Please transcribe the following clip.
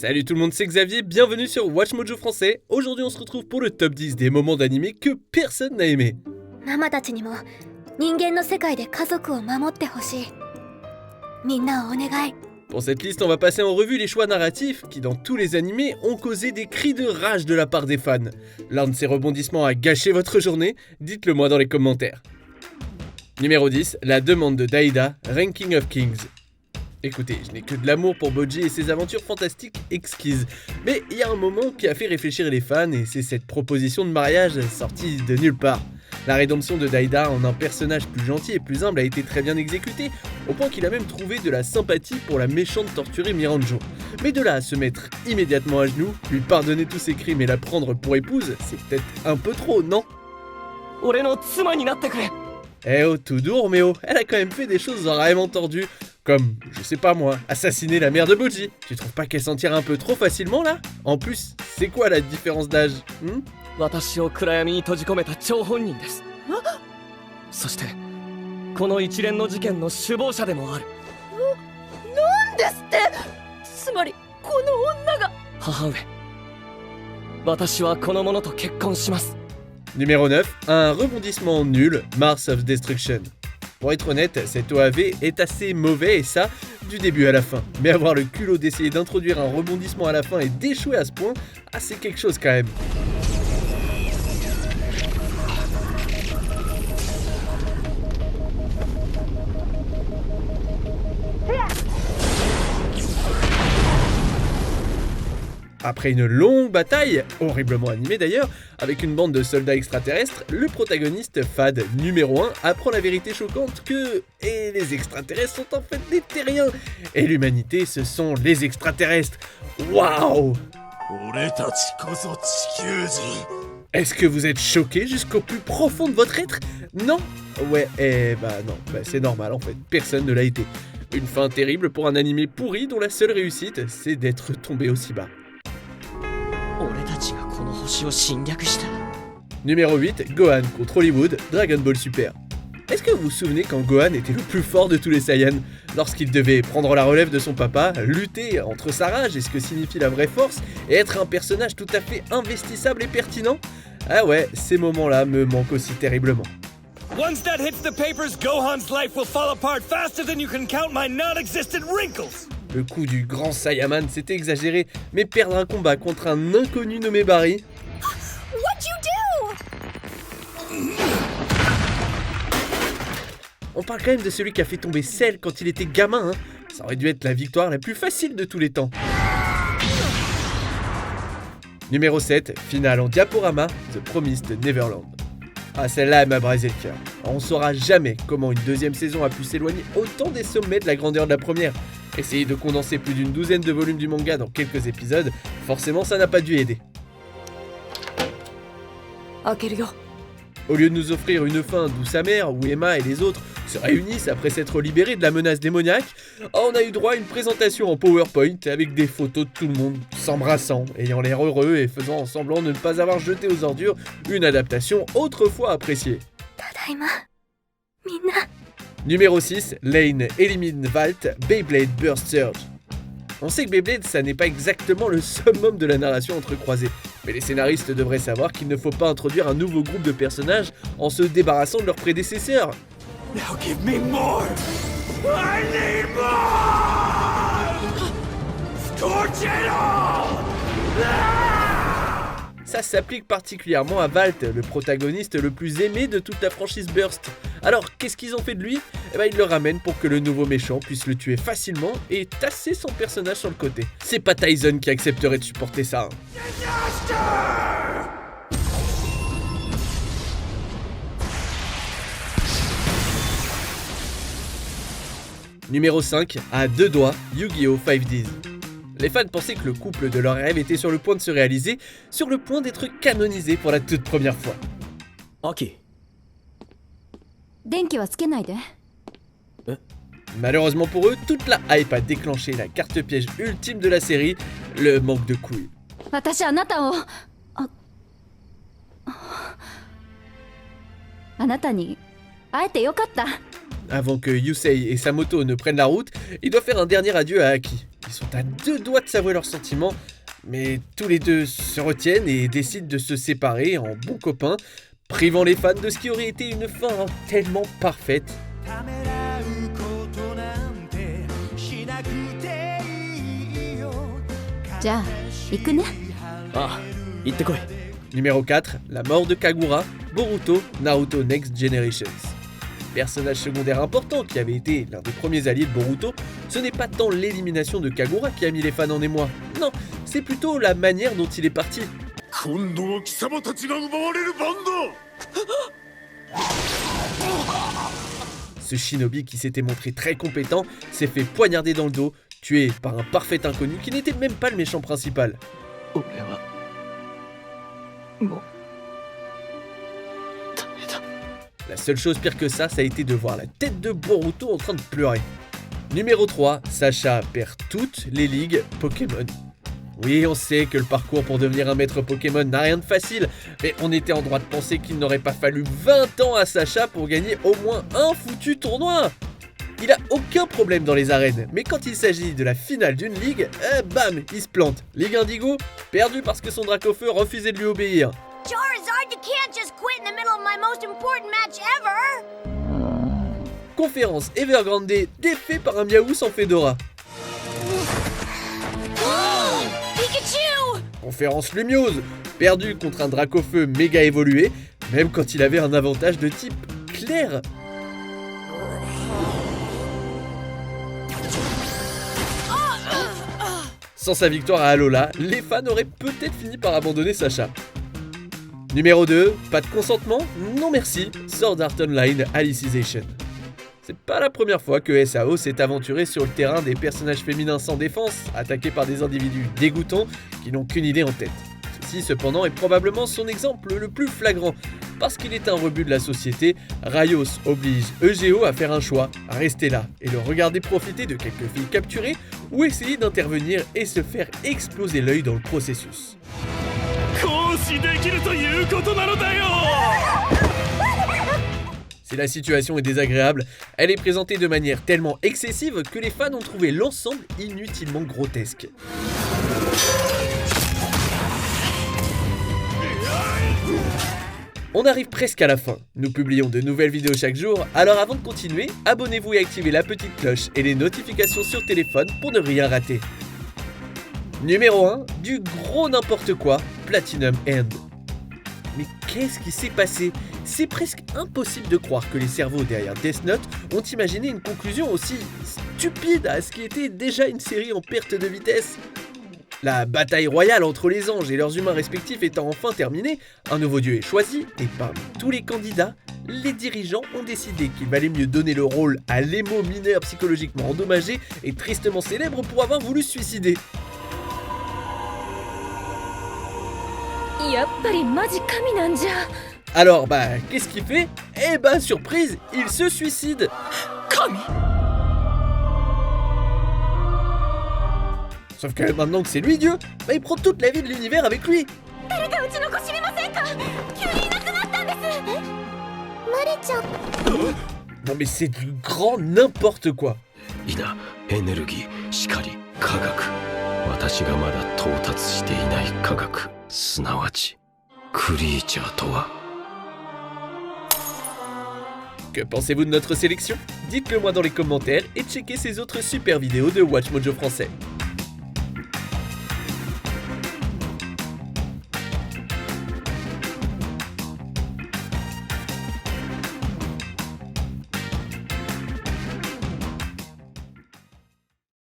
Salut tout le monde, c'est Xavier, bienvenue sur Watch Mojo français. Aujourd'hui on se retrouve pour le top 10 des moments d'animé que personne n'a aimé. ママたちにも人間の世界で家族を守ってほしい。みんなをお願い。 Pour cette liste, on va passer en revue les choix narratifs qui, dans tous les animés, ont causé des cris de rage de la part des fans. L'un de ces rebondissements a gâché votre journée, dites-le moi dans les commentaires. Numéro 10, la demande de Daida, Ranking of Kings. Écoutez, je n'ai que de l'amour pour Bojji et ses aventures fantastiques exquises. Mais il y a un moment qui a fait réfléchir les fans et c'est cette proposition de mariage sortie de nulle part. La rédemption de Daida en un personnage plus gentil et plus humble a été très bien exécutée, au point qu'il a même trouvé de la sympathie pour la méchante torturée Miranjo. Mais de là à se mettre immédiatement à genoux, lui pardonner tous ses crimes et la prendre pour épouse, c'est peut-être un peu trop, non? Eh oh, tout doux Roméo, elle a quand même fait des choses vraiment tordues, comme, je sais pas moi, assassiner la mère de Bojji. Tu trouves pas qu'elle s'en tire un peu trop facilement là? En plus, c'est quoi la différence d'âge? 私を暗闇に閉じ込めた張本人です。そしてこの一連の事件の首謀者でもある。なんですって。つまりこの女が。母上、私はこの者と結婚します。 Numéro 9, un rebondissement nul, Mars of Destruction. Pour être honnête, cet OAV est assez mauvais et ça, du début à la fin. Mais avoir le culot d'essayer d'introduire un rebondissement à la fin et d'échouer à ce point, c'est quelque chose quand même. Après une longue bataille, horriblement animée d'ailleurs, avec une bande de soldats extraterrestres, le protagoniste Fad numéro 1 apprend la vérité choquante que les extraterrestres sont en fait des terriens et l'humanité ce sont les extraterrestres. Waouh! Est-ce que vous êtes choqués jusqu'au plus profond de votre être? Non? Ouais, non, c'est normal en fait, personne ne l'a été. Une fin terrible pour un animé pourri dont la seule réussite c'est d'être tombé aussi bas. Numéro 8, Gohan contre Hollywood, Dragon Ball Super. Est-ce que vous vous souvenez quand Gohan était le plus fort de tous les Saiyans? Lorsqu'il devait prendre la relève de son papa, lutter entre sa rage et ce que signifie la vraie force, et être un personnage tout à fait investissable et pertinent? Ah ouais, ces moments-là me manquent aussi terriblement. Once that hits the papers, Gohan's life will fall apart faster than you can count my non-existent wrinkles! Le coup du grand Saiyaman, c'était exagéré, mais perdre un combat contre un inconnu nommé Barry... What'd you do? On parle quand même de celui qui a fait tomber Cell quand il était gamin, hein. Ça aurait dû être la victoire la plus facile de tous les temps. Numéro 7, finale en diaporama, The Promised Neverland. Ah, celle-là, elle m'a brisé le cœur. Alors, on saura jamais comment une deuxième saison a pu s'éloigner autant des sommets de la grandeur de la première. Essayer de condenser plus d'une douzaine de volumes du manga dans quelques épisodes, forcément ça n'a pas dû aider. Au lieu de nous offrir une fin d'où sa mère, où Emma et les autres se réunissent après s'être libérés de la menace démoniaque, on a eu droit à une présentation en PowerPoint avec des photos de tout le monde s'embrassant, ayant l'air heureux et faisant semblant de ne pas avoir jeté aux ordures une adaptation autrefois appréciée. Tadaima. Minna. Numéro 6, Lane élimine Valt, Beyblade Burst Surge. On sait que Beyblade, ça n'est pas exactement le summum de la narration entrecroisée, mais les scénaristes devraient savoir qu'il ne faut pas introduire un nouveau groupe de personnages en se débarrassant de leurs prédécesseurs. Now give me more! I need more! Scorch it all! Ça s'applique particulièrement à Valt, le protagoniste le plus aimé de toute la franchise Burst. Alors, qu'est-ce qu'ils ont fait de lui? Ils le ramènent pour que le nouveau méchant puisse le tuer facilement et tasser son personnage sur le côté. C'est pas Tyson qui accepterait de supporter ça. Numéro 5, à deux doigts, Yu-Gi-Oh! 5Ds. Les fans pensaient que le couple de leur rêve était sur le point de se réaliser, sur le point d'être canonisé pour la toute première fois. Aki. Malheureusement pour eux, toute la hype a déclenché la carte piège ultime de la série, le manque de couilles. Avant que Yusei et Samoto ne prennent la route, il doit faire un dernier adieu à Aki. Ils sont à 2 doigts de s'avouer leurs sentiments, mais tous les deux se retiennent et décident de se séparer en bons copains, privant les fans de ce qui aurait été une fin tellement parfaite. ためらうことなんてしなくていいよじゃあ行くね。ああ行ってこい。 Numéro 4, la mort de Kagura, Boruto, Naruto Next Generations. Personnage secondaire important qui avait été l'un des premiers alliés de Boruto, ce n'est pas tant l'élimination de Kagura qui a mis les fans en émoi. Non, c'est plutôt la manière dont il est parti. 今度は貴様たちが奪われる番だ。 Ce shinobi qui s'était montré très compétent s'est fait poignarder dans le dos, tué par un parfait inconnu qui n'était même pas le méchant principal. 俺はもうダメだ。 La seule chose pire que ça a été de voir la tête de Boruto en train de pleurer. Numéro 3, Sacha perd toutes les ligues Pokémon. Oui, on sait que le parcours pour devenir un maître Pokémon n'a rien de facile, mais on était en droit de penser qu'il n'aurait pas fallu 20 ans à Sacha pour gagner au moins un foutu tournoi. Il a aucun problème dans les arènes, mais quand il s'agit de la finale d'une ligue, bam, il se plante. Ligue Indigo, perdu parce que son Dracofeu refusait de lui obéir. Charizard, you can't just quit in the middle of my most important match ever! Conférence Evergrande défait par un Miaou sans Fedora. Pikachu! Conférence Lumiose, perdu contre un Dracofeu méga évolué, même quand il avait un avantage de type clair. Sans sa victoire à Alola, les fans auraient peut-être fini par abandonner Sacha. Numéro 2, pas de consentement? Non merci, Sword Art Online Alicization. C'est pas la première fois que SAO s'est aventuré sur le terrain des personnages féminins sans défense, attaqués par des individus dégoûtants qui n'ont qu'une idée en tête. Ceci cependant est probablement son exemple le plus flagrant. Parce qu'il est un rebut de la société, Raios oblige EGO à faire un choix, à rester là et le regarder profiter de quelques filles capturées ou essayer d'intervenir et se faire exploser l'œil dans le processus. 行使できるということなのだよ。 Si la situation est désagréable, elle est présentée de manière tellement excessive que les fans ont trouvé l'ensemble inutilement grotesque. On arrive presque à la fin. Nous publions de nouvelles vidéos chaque jour, alors avant de continuer, abonnez-vous et activez la petite cloche et les notifications sur téléphone pour ne rien rater. Numéro 1, du gros n'importe quoi, Platinum End. Mais qu'est-ce qui s'est passé? C'est presque impossible de croire que les cerveaux derrière Death Note ont imaginé une conclusion aussi stupide à ce qui était déjà une série en perte de vitesse. La bataille royale entre les anges et leurs humains respectifs étant enfin terminée, un nouveau dieu est choisi et parmi tous les candidats, les dirigeants ont décidé qu'il valait mieux donner le rôle à l'émo mineur psychologiquement endommagé et tristement célèbre pour avoir voulu se suicider. やっぱりマジ神なんじゃ。 Alors qu'est-ce qu'il fait? Eh surprise, il se suicide. 神 Sauf que maintenant que c'est lui Dieu, il prend toute la vie de l'univers avec lui. 誰かうちの子知りませんか？急にいなくなったんです。マリちゃん。 Non mais c'est du grand n'importe quoi. いなエネルギー光科学私がまだ到達していない科学すなわちクリーチャーとは Que pensez-vous de notre sélection? Dites-le moi dans les commentaires et checkez ces autres super vidéos de Watch Mojo français.